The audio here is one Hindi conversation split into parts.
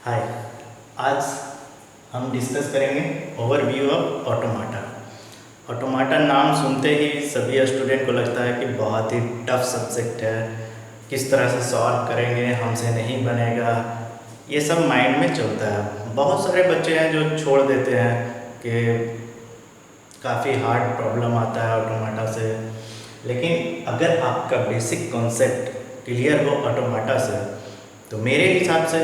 हाय। आज हम डिस्कस करेंगे ओवरव्यू ऑफ ऑटोमाटा। ऑटोमाटा नाम सुनते ही सभी स्टूडेंट को लगता है कि बहुत ही टफ सब्जेक्ट है, किस तरह से सॉल्व करेंगे, हमसे नहीं बनेगा, ये सब माइंड में चलता है। बहुत सारे बच्चे हैं जो छोड़ देते हैं कि काफ़ी हार्ड प्रॉब्लम आता है ऑटोमाटा से। लेकिन अगर आपका बेसिक कॉन्सेप्ट क्लियर हो ऑटोमाटा से, तो मेरे हिसाब से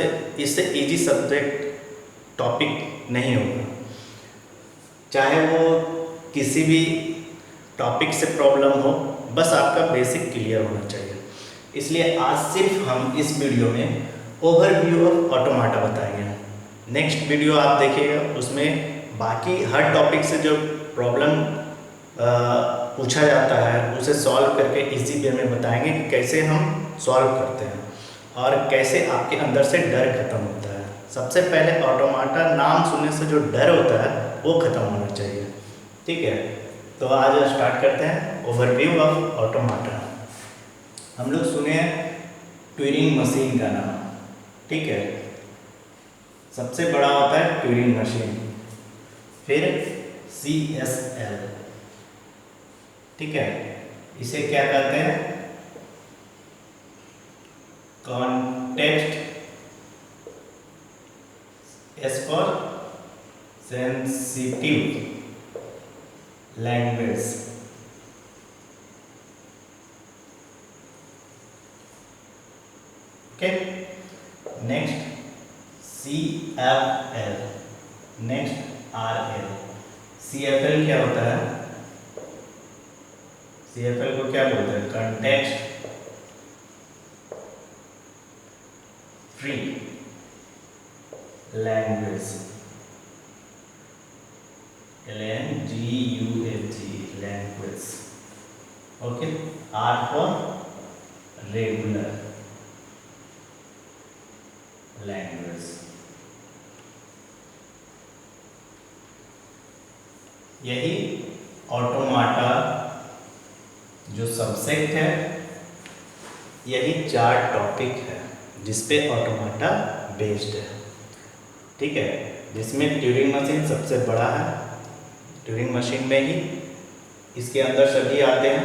इससे इजी सब्जेक्ट टॉपिक नहीं होगा। चाहे वो किसी भी टॉपिक से प्रॉब्लम हो, बस आपका बेसिक क्लियर होना चाहिए। इसलिए आज सिर्फ हम इस वीडियो में ओवरव्यू ऑफ ऑटोमाटा बताएंगे। नेक्स्ट वीडियो आप देखिएगा, उसमें बाकी हर टॉपिक से जो प्रॉब्लम पूछा जाता है उसे सॉल्व करके इजी वे में बताएंगे कि कैसे हम सॉल्व करते हैं और कैसे आपके अंदर से डर खत्म होता है। सबसे पहले ऑटोमाटा नाम सुनने से जो डर होता है वो खत्म होना चाहिए। ठीक है, तो आज स्टार्ट करते हैं ओवरव्यू ऑफ ऑटोमाटा। हम लोग सुने हैं ट्यूरिंग मशीन का नाम। ठीक है, सबसे बड़ा होता है ट्यूरिंग मशीन, फिर CSL। ठीक है, इसे क्या कहते हैं? Context S for sensitive language. Okay, next CFL, next RL। CFL क्या होता है? CFL को क्या बोलते हैं? Context free language, LANGUAGE language. Okay, R for regular language. यही ऑटोमाटा जो सब्जेक्ट है, यही 4 टॉपिक है जिसपे ऑटोमाटा बेस्ड है। ठीक है, जिसमें ट्यूरिंग मशीन सबसे बड़ा है। ट्यूरिंग मशीन में ही इसके अंदर सभी आते हैं,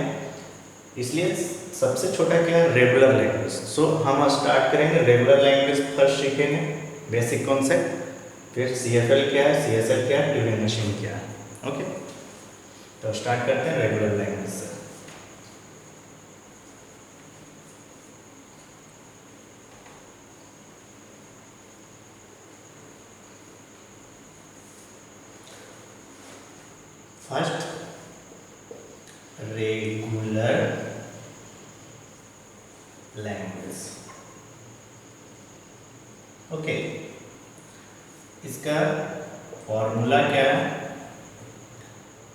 इसलिए सबसे छोटा क्या है? Regular language. सो हम स्टार्ट करेंगे रेगुलर लैंग्वेज, फर्स्ट सीखेंगे बेसिक कॉन्सेप्ट, फिर CFL क्या है, CSL क्या है, ट्यूरिंग मशीन क्या है। ओके, तो स्टार्ट करते हैं रेगुलर लैंग्वेज से। First, regular language. ओके, इसका फॉर्मूला क्या है?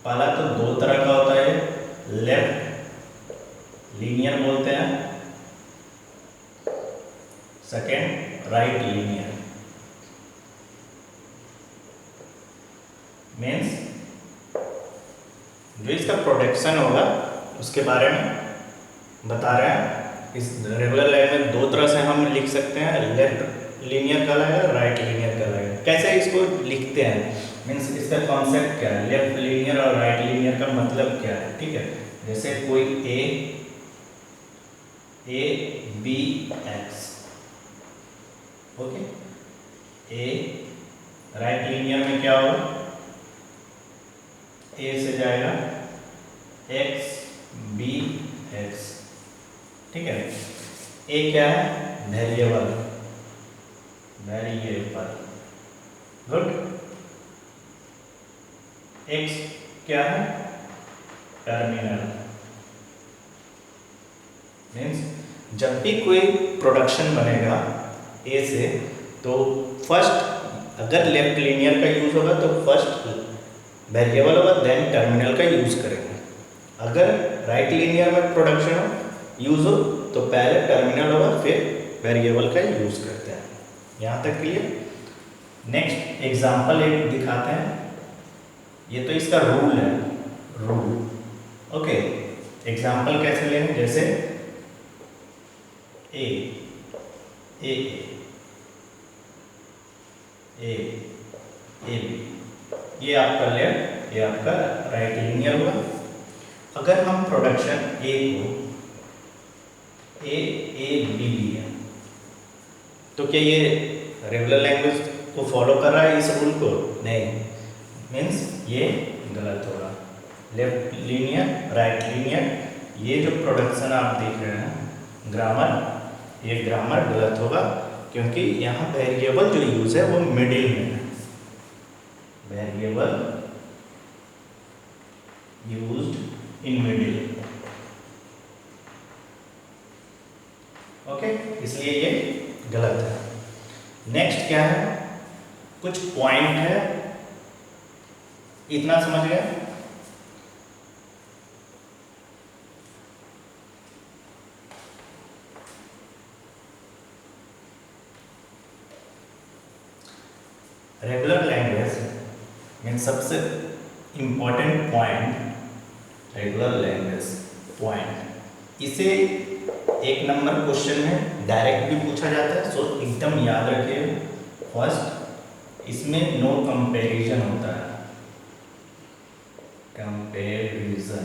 पहला तो 2 तरह का होता है, लेफ्ट लीनियर बोलते हैं, सेकेंड राइट लीनियर। मीन्स जो इसका प्रोडक्शन होगा उसके बारे में बता रहे हैं। इस रेगुलर लैंग्वेज 2 तरह से हम लिख सकते हैं, लेफ्ट लीनियर कहलाएगा, राइट लीनियर कहलाएगा। कैसे इसको लिखते हैं, मीन्स इसका कॉन्सेप्ट क्या है, लेफ्ट लीनियर और राइट लीनियर का मतलब क्या है। ठीक है, जैसे कोई A B X, okay, A right linear में क्या होगा? A से जाएगा X B X। ठीक है, A क्या है? Variable, variable. गुड। X क्या है? टर्मिनल। मीन्स जब भी कोई प्रोडक्शन बनेगा A से, तो फर्स्ट अगर लेफ्ट लीनियर का यूज होगा तो फर्स्ट वेरिएबल होगा, देन टर्मिनल का यूज करेंगे। अगर राइट लीनियर में प्रोडक्शन हो यूज हो तो पहले टर्मिनल होगा, फिर वेरिएबल का यूज करते हैं। यहाँ तक क्लियर? नेक्स्ट एग्जांपल एक दिखाते हैं। ये तो इसका रूल है, रूल। ओके, एग्जांपल कैसे लेंगे? जैसे ए ए ए बी, ये आपका लेफ्ट, ये आपका राइट लीनियर हुआ। अगर हम प्रोडक्शन ए को ए ए बी लिया तो क्या ये रेगुलर लैंग्वेज को फॉलो कर रहा है इस रूल को? नहीं, मीन्स ये गलत होगा। लेफ्ट लीनियर राइट लीनियर, ये जो प्रोडक्शन आप देख रहे हैं ग्रामर, ये ग्रामर गलत होगा क्योंकि यहाँ वेरिएबल जो यूज है वो मिडिल में है। Variable used in middle, okay, इसलिए ये गलत है। नेक्स्ट क्या है, कुछ पॉइंट है, इतना समझ गए? रेगुलर लैंग्वेज मीन सबसे important point regular language point, इसे एक नंबर क्वेश्चन में डायरेक्ट भी पूछा जाता है, सो एकदम याद रखिए। फर्स्ट, इसमें नो कंपैरिजन होता है, कंपैरिजन,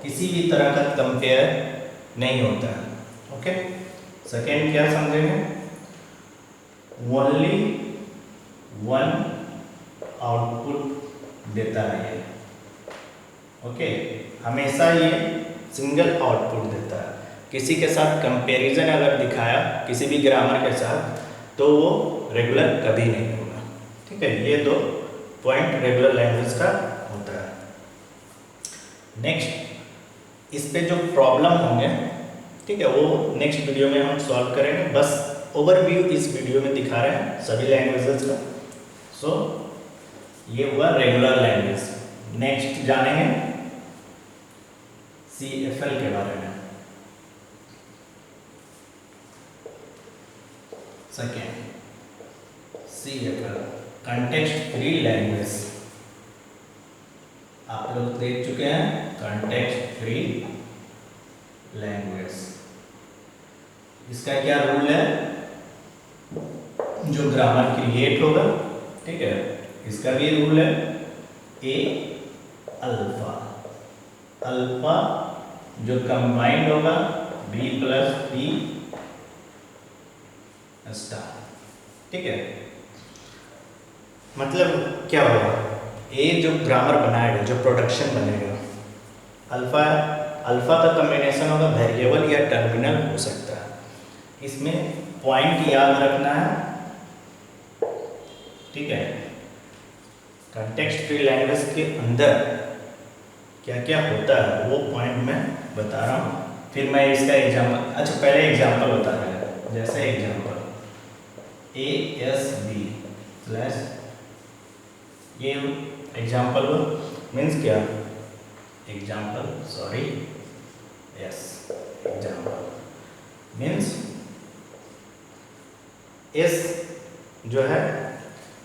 किसी भी तरह का कंपेयर नहीं होता है, ओके। सेकेंड क्या समझेंगे, ओनली वन आउटपुट देता है ये, ओके, हमेशा ये सिंगल आउटपुट देता है। किसी के साथ कंपैरिजन अगर दिखाया किसी भी ग्रामर के साथ तो वो रेगुलर कभी नहीं होगा, ठीक है। ये दो पॉइंट रेगुलर लैंग्वेज का होता है। नेक्स्ट, इस पे जो प्रॉब्लम होंगे, ठीक है, वो नेक्स्ट वीडियो में हम सॉल्व करेंगे। बस ओवरव्यू इस वीडियो में दिखा रहे हैं सभी लैंग्वेजेस का। सो ये हुआ रेगुलर लैंग्वेज। नेक्स्ट जानेंगे CFL के बारे में। Second, CFL context free language, आप लोग देख चुके हैं कंटेक्स्ट फ्री लैंग्वेज। इसका क्या रूल है, जो ग्रामर क्रिएट होगा, ठीक है, इसका भी रूल है ए अल्फा, अल्फा जो कंबाइंड होगा बी प्लस बी स्टार, ठीक है। मतलब क्या होगा, ए जो ग्रामर बनाएगा, जो प्रोडक्शन बनेगा, अल्फा अल्फा का कॉम्बिनेशन होगा वेरिएबल या टर्मिनल हो सकता है। इसमें पॉइंट याद रखना है, ठीक है। कंटेक्स्ट फ्री लैंग्वेज के अंदर क्या क्या होता है वो पॉइंट मैं बता रहा हूँ, फिर मैं इसका एग्जाम्पल, अच्छा पहले एग्जाम्पल बता रहा है। जैसे एग्जाम्पल ASB स्लैश, ये एग्जाम्पल मीन्स क्या, example sorry yes, example means S जो है,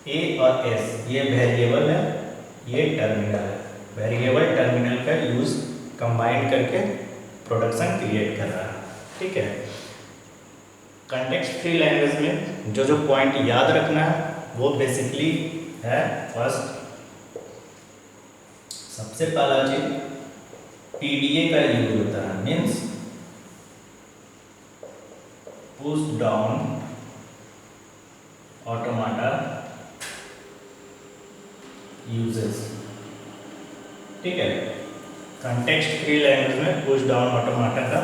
ए और एस ये वेरिएबल है, ये टर्मिनल है। वेरिएबल टर्मिनल का यूज कंबाइन करके प्रोडक्शन क्रिएट कर रहा है, ठीक है। कंटेक्स्ट फ्री लैंग्वेज में जो जो पॉइंट याद रखना है वो बेसिकली है, फर्स्ट सबसे पहला चीज PDA का यूज होता है, मीन्स पुश डाउन ऑटोमाटा यूजेस, ठीक है। कंटेक्स्ट फ्री लैंग्वेज में पुश डाउन ऑटोमाटा का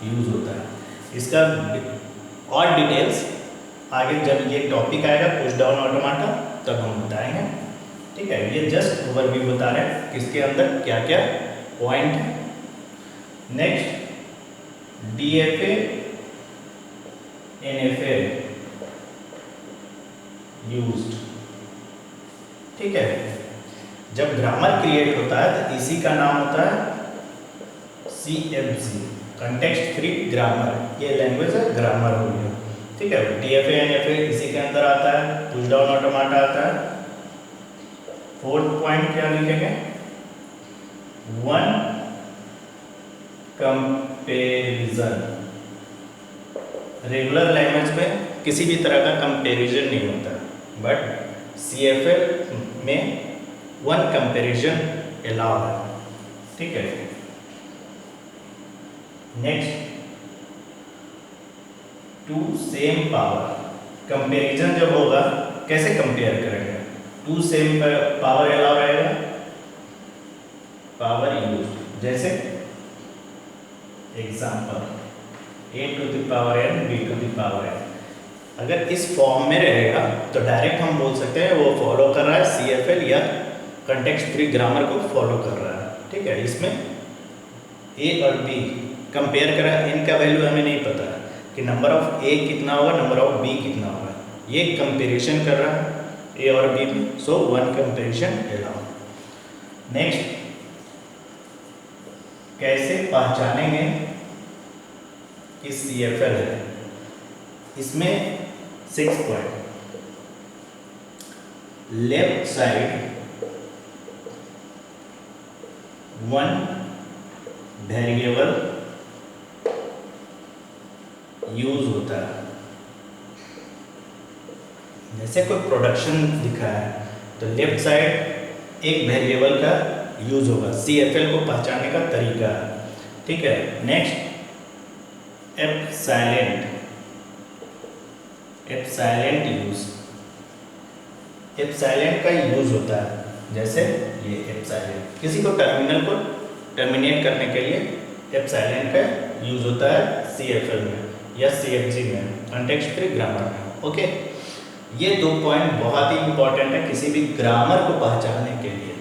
यूज होता है। इसका और डिटेल्स आगे जब ये टॉपिक आएगा पुश डाउन ऑटोमाटा तब हम बताएंगे, ठीक है। ये जस्ट ओवरव्यू बता रहे हैं किसके अंदर क्या क्या पॉइंट है। नेक्स्ट DFA NFA यूज्ड, ठीक है। जब ग्रामर क्रिएट होता है तो इसी का नाम होता है CFG, कंटेक्स्ट फ्री ग्रामर। ये लैंग्वेज है, ग्रामर हो गया, ठीक है। DFA NFA इसी के अंदर आता है, पुश डाउन ऑटोमाटा आता है। फोर्थ पॉइंट क्या लिखेंगे, वन कंपेरिजन। रेगुलर लैंग्वेज में किसी भी तरह का कंपैरिजन नहीं होता, बट CFL में वन कंपैरिजन अलाउ है, ठीक है। Next, two same power, comparison जब होगा कैसे कंपेयर करेंगे? टू सेम पावर अलाउ रहेगा, पावर यूज, जैसे example a to the power n b to the power n, अगर इस फॉर्म में रहेगा तो डायरेक्ट हम बोल सकते हैं वो फॉलो कर रहा है CFL या कंटेक्स्ट फ्री ग्रामर को फॉलो कर रहा है, ठीक है। इसमें a और b कंपेयर करा, इनका वैल्यू हमें नहीं पता है कि नंबर ऑफ a कितना होगा, नंबर ऑफ b कितना होगा, ये कंपेरिजन कर रहा है a और b में, so one comparison allow. Next, कैसे पहचानेंगे कि CFL है? इसमें 6 point, left side one variable use होता है, जैसे कोई प्रोडक्शन दिखा है तो लेफ्ट साइड एक वेरिएबल का यूज होगा, CFL को पहचानने का तरीका है, ठीक है। नेक्स्ट, एप्सिलॉन यूज, एप्सिलॉन का यूज होता है, जैसे ये एप्सिलॉन, किसी को टर्मिनल को टर्मिनेट करने के लिए एप्सिलॉन का यूज होता है CFL में या CFG में, कंटेक्स्ट फ्री ग्रामर में, ओके। ये 2 पॉइंट बहुत ही इंपॉर्टेंट है किसी भी ग्रामर को पहचानने के लिए।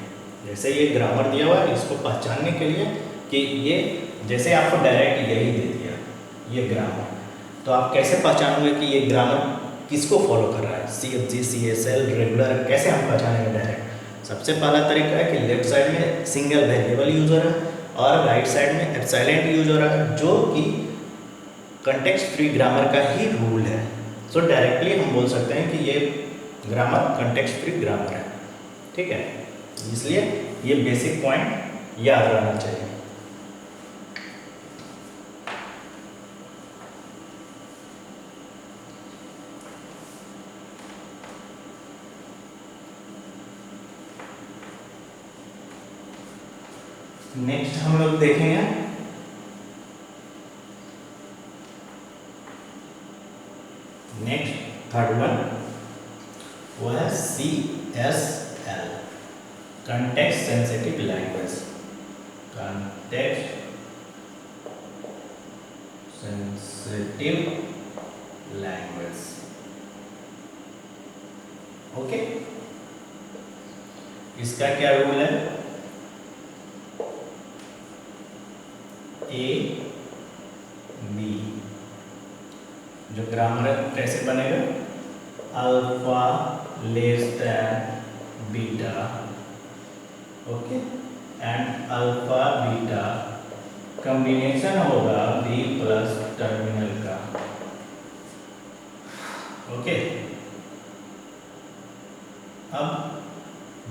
जैसे ये ग्रामर दिया हुआ है, इसको पहचानने के लिए कि ये, जैसे आपको डायरेक्ट यही दे दिया ये ग्रामर, तो आप कैसे पहचानोगे कि ये ग्रामर किसको फॉलो कर रहा है? CFG, CSL, रेगुलर, कैसे हम पहचानेंगे डायरेक्ट? सबसे पहला तरीका है कि लेफ्ट साइड में सिंगल वेरिएबल यूज हो रहा है और राइट साइड में एप्सिलॉन यूज हो रहा है, जो कि कंटेक्स्ट फ्री ग्रामर का ही रूल है। सो डायरेक्टली हम बोल सकते हैं कि ये ग्रामर कंटेक्स्ट फ्री ग्रामर है, ठीक है। इसलिए ये बेसिक पॉइंट याद रहना चाहिए। नेक्स्ट हम लोग देखेंगे नेक्स्ट थर्ड वन, वो है CSL, context sensitive language, context sensitive language, okay. इसका क्या रूल है? A B, जो ग्रामर कैसे बनेगा? Alpha less than beta, okay, and alpha beta combination होगा B प्लस टर्मिनल का, ओके। अब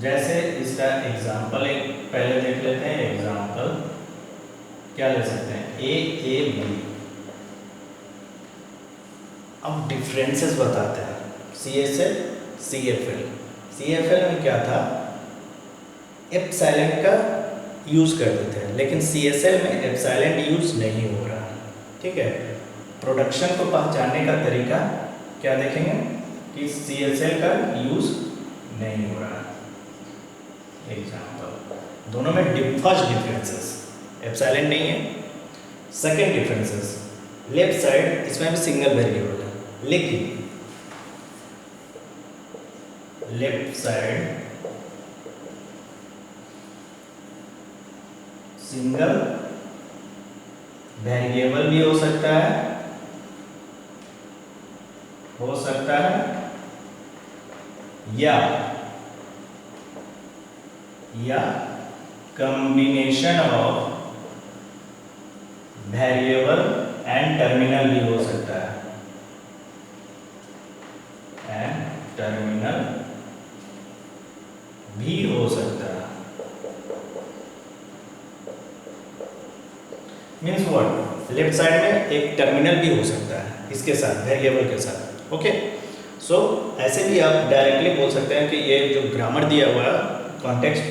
जैसे इसका एग्जांपल एक पहले देख लेते हैं। एग्जांपल क्या ले सकते हैं? A B। अब डिफरेंसेस बताते हैं। CSL CFL, CFL में क्या था, एप्सिलॉन का यूज करते थे, लेकिन CSL में एप्सिलॉन यूज नहीं हो रहा, ठीक है। प्रोडक्शन को पहचानने का तरीका क्या देखेंगे कि CSL का यूज नहीं हो रहा। एग्जांपल, दोनों में फर्स्ट डिफरेंसेस, एप्सिलॉन नहीं है। सेकंड डिफरेंसेस, लेफ्ट साइड इसमें भी सिंगल वेरिएबल है, लेकिन लेफ्ट साइड सिंगल वेरिएबल भी हो सकता है या combination of variable and terminal भी हो सकता है, एंड टर्मिनल भी हो सकता है। मीन्स व्हाट, लेफ्ट साइड में एक टर्मिनल भी हो सकता है इसके साथ, वेरिएबल के साथ, ओके। सो ऐसे भी आप डायरेक्टली बोल सकते हैं कि ये जो ग्रामर दिया हुआ है कॉन्टेक्स्ट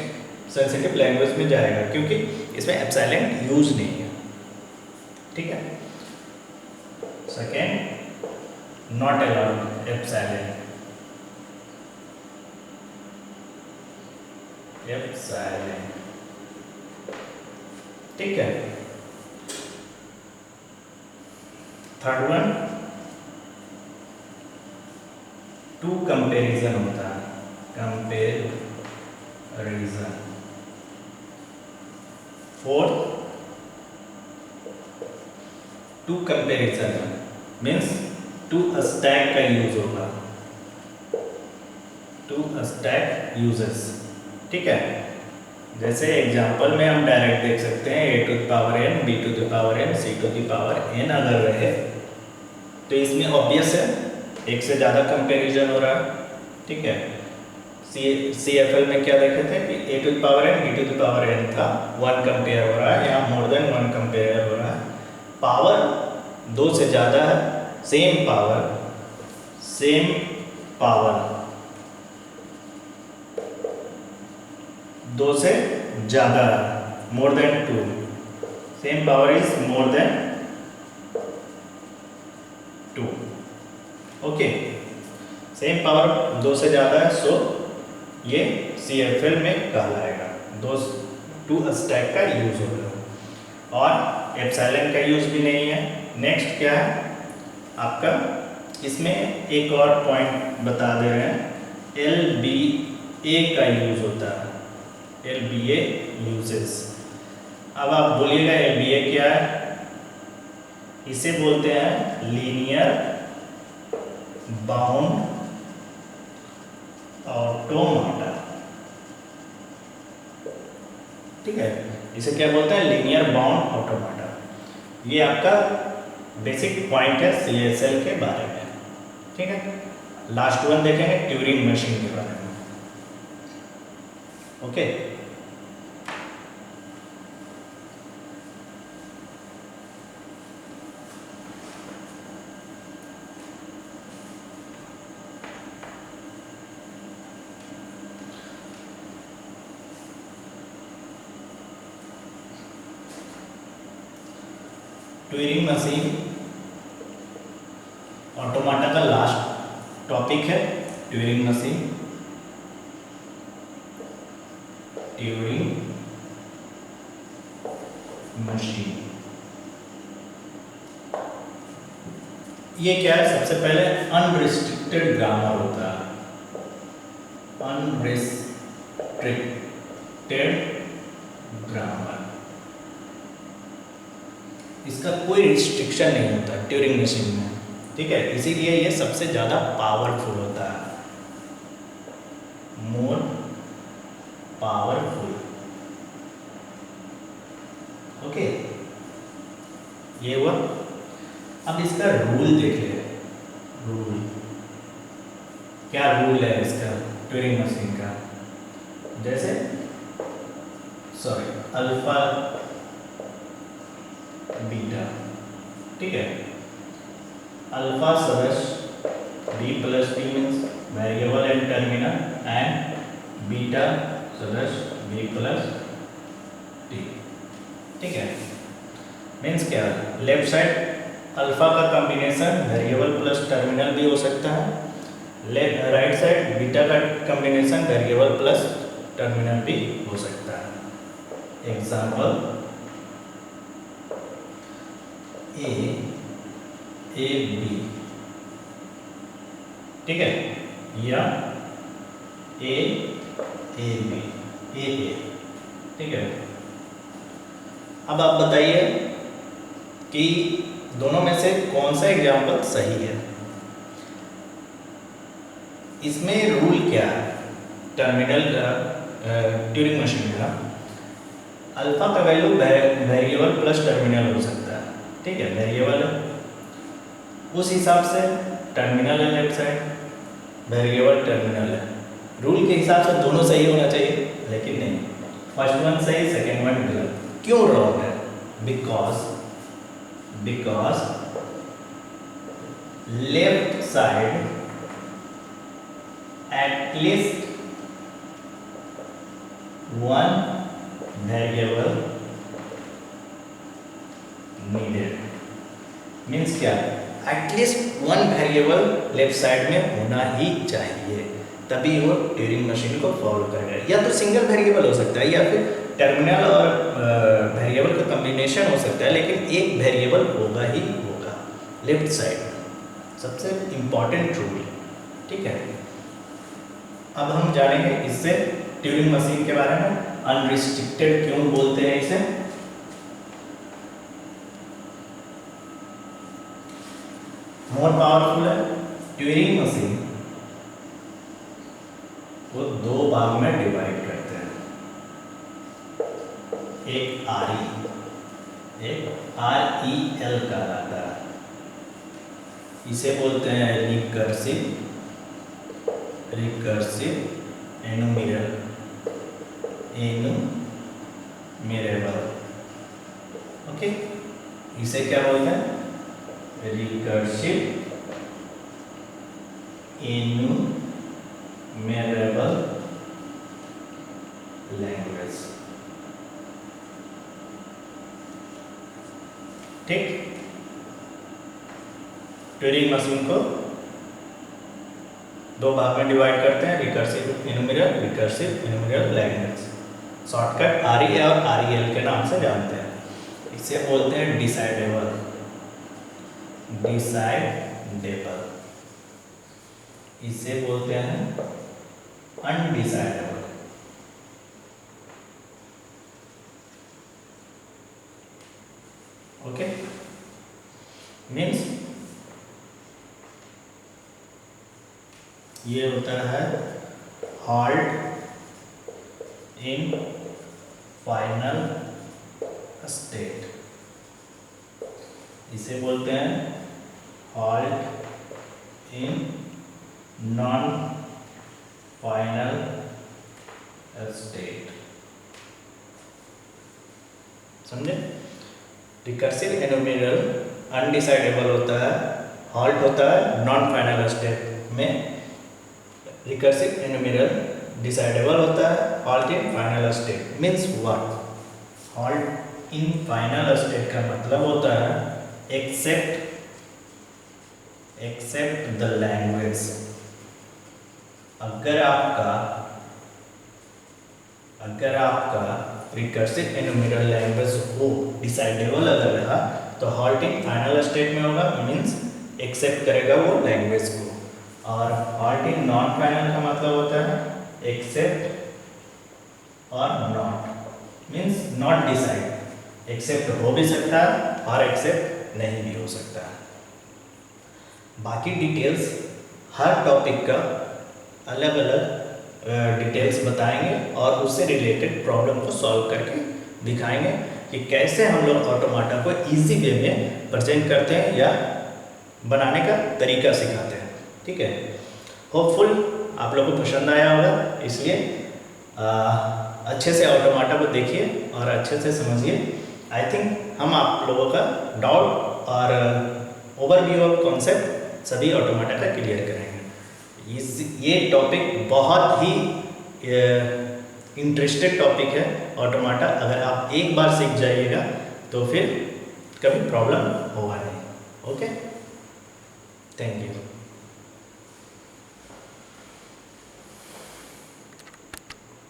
सेंसिटिव लैंग्वेज में जाएगा, क्योंकि इसमें एप्सिलॉन यूज नहीं है। ठीक है। Second, not allowed epsilon. Epsilon, ठीक है। थर्ड वन, टू कंपैरिजन होता है, comparison. Fourth, two comparison means two stack का यूज होगा, टू स्टैक यूजेस। ठीक है। जैसे एग्जांपल में हम डायरेक्ट देख सकते हैं a to the power n, b to the power n, c to the power n अगर रहे तो इसमें ऑब्वियस है एक से ज़्यादा कंपैरिजन हो रहा है। ठीक है। CFL में क्या देखे थे कि a to the power n, b to the power n था, वन कंपेयर हो रहा है, यहाँ मोर देन वन कंपेयर हो रहा है। पावर दो से ज़्यादा है, सेम पावर दो से ज़्यादा है, more than two, same power is more than two. Okay, same power दो से ज़्यादा है, सो ये CFL में कहलाएगा, दो टू स्टैक का यूज होगा। और एप्सिलॉन का यूज भी नहीं है। नेक्स्ट क्या है आपका, इसमें एक और पॉइंट बता दे रहे हैं, LBA का यूज होता है, LBA यूजेस। अब आप बोलिएगा LBA क्या है? इसे बोलते हैं लीनियर बाउंड ऑटोमाटा। ठीक है, इसे क्या बोलते हैं? Linear bound automata. ये आपका बेसिक पॉइंट है CSL के बारे में। ठीक है। लास्ट वन देखेंगे ट्यूरिंग मशीन के बारे में। ओके, ट्यूरिंग मशीन ऑटोमाटा का लास्ट टॉपिक है। ट्यूरिंग मशीन, ट्यूरिंग मशीन ये क्या है? सबसे पहले अनरिस्ट्रिक्टेड ग्रामर होता है, अनरिस्ट्रिक्टेड ग्रामर। इसका कोई रिस्ट्रिक्शन नहीं होता ट्यूरिंग मशीन में। ठीक है, इसीलिए ये सबसे ज़्यादा पावरफुल होता है, मोर पावरफुल। ओके, ये हुआ। अब इसका रूल देख ले। रूल क्या रूल है इसका ट्यूरिंग मशीन का? जैसे अल्फा बीटा। ठीक है, अल्फा सदस्य b plus T means variable and terminal, and beta सदस्य b प्लस टी। ठीक है, मीन्स क्या? लेफ्ट साइड अल्फा का कॉम्बिनेशन वेरिएबल प्लस टर्मिनल भी हो सकता है, राइट साइड बीटा का कॉम्बिनेशन वेरिएबल प्लस टर्मिनल भी हो सकता है। एग्जाम्पल A B, ठीक है, या A B, A। ठीक है। अब आप बताइए कि दोनों में से कौन सा एग्जाम्पल सही है? इसमें रूल क्या है टर्मिनल का, ट्यूरिंग मशीन का? अल्फा का वैल्यू वेरिएबल प्लस टर्मिनल हो सकता है। ठीक है, वेरिएबल है, उस हिसाब से टर्मिनल है, लेफ्ट साइड वेरिएबल टर्मिनल है। रूल के हिसाब से दोनों सही होना चाहिए, लेकिन नहीं, फर्स्ट वन सही, सेकेंड वन गलत। क्यों रॉन्ग है? Because left side at least one variable needed means क्या, at least one variable left side में होना ही चाहिए, तभी वो ट्यूरिंग मशीन को फॉलो करेगा। या तो सिंगल वेरिएबल हो सकता है या फिर टर्मिनल और वेरिएबल का कॉम्बिनेशन हो सकता है, लेकिन एक वेरिएबल होगा ही होगा लेफ्ट साइड में, सबसे इम्पॉर्टेंट रूल। ठीक है, अब हम जानेंगे इससे ट्यूरिंग मशीन के बारे में। अनरिस्ट्रिक्टेड क्यों बोलते हैं इसे? मोर पावरफुल है। ट्यूरिंग मशीन को दो भाग में डिवाइड करते हैं, एक RE, एक REL कहलाता है। इसे बोलते हैं रिकर्सिव एनुमेरेबल। ओके, इसे क्या बोलते हैं? Recursive enumerable language. ठीक, ट्यूरिंग मशीन को दो भाग में डिवाइड करते हैं, recursive enumerable language, shortcut RE और REL के नाम से जानते हैं। इसे बोलते हैं डिसाइडेबल, इसे बोलते हैं अनडिसाइडेबल। ओके, मीन्स ये होता है हॉल्ट इन फाइनल स्टेट, इसे बोलते हैं halt in non final state. समझे? रिकर्सिव एनुमेरेबल अनडिसाइडेबल होता है, हॉल्ट होता है नॉन फाइनल स्टेट में, रिकर्सिव एनुमेरेबल डिसाइडेबल होता है, halt in final state. Means what? Halt in final state का मतलब होता है एक्सेप्ट द लैंग्वेज। अगर आपका रिकर्सिव एनुमेरेबल लैंग्वेज हो, डिसाइडेबल अगर रहा, तो हॉल्ट इन फाइनल स्टेट में होगा, मीन्स एक्सेप्ट करेगा वो लैंग्वेज को। और हॉल्ट इन नॉन फाइनल का मतलब होता है एक्सेप्ट और not, means not decide, accept हो भी सकता है और एक्सेप्ट नहीं भी हो सकता है। बाकी डिटेल्स हर टॉपिक का अलग अलग डिटेल्स बताएंगे और उससे रिलेटेड प्रॉब्लम को सॉल्व करके दिखाएंगे कि कैसे हम लोग ऑटोमाटा को इजी वे में प्रेजेंट करते हैं या बनाने का तरीका सिखाते हैं। ठीक है, होपफुल आप लोगों को पसंद आया होगा, इसलिए अच्छे से ऑटोमाटा को देखिए और अच्छे से समझिए। आई थिंक हम आप लोगों का डाउट और ओवरव्यू ऑफ कॉन्सेप्ट सभी ऑटोमाटा का क्लियर करेंगे। ये टॉपिक बहुत ही इंटरेस्टेड टॉपिक है ऑटोमाटा। अगर आप एक बार सीख जाइएगा तो फिर कभी प्रॉब्लम होगा नहीं। Okay, thank you.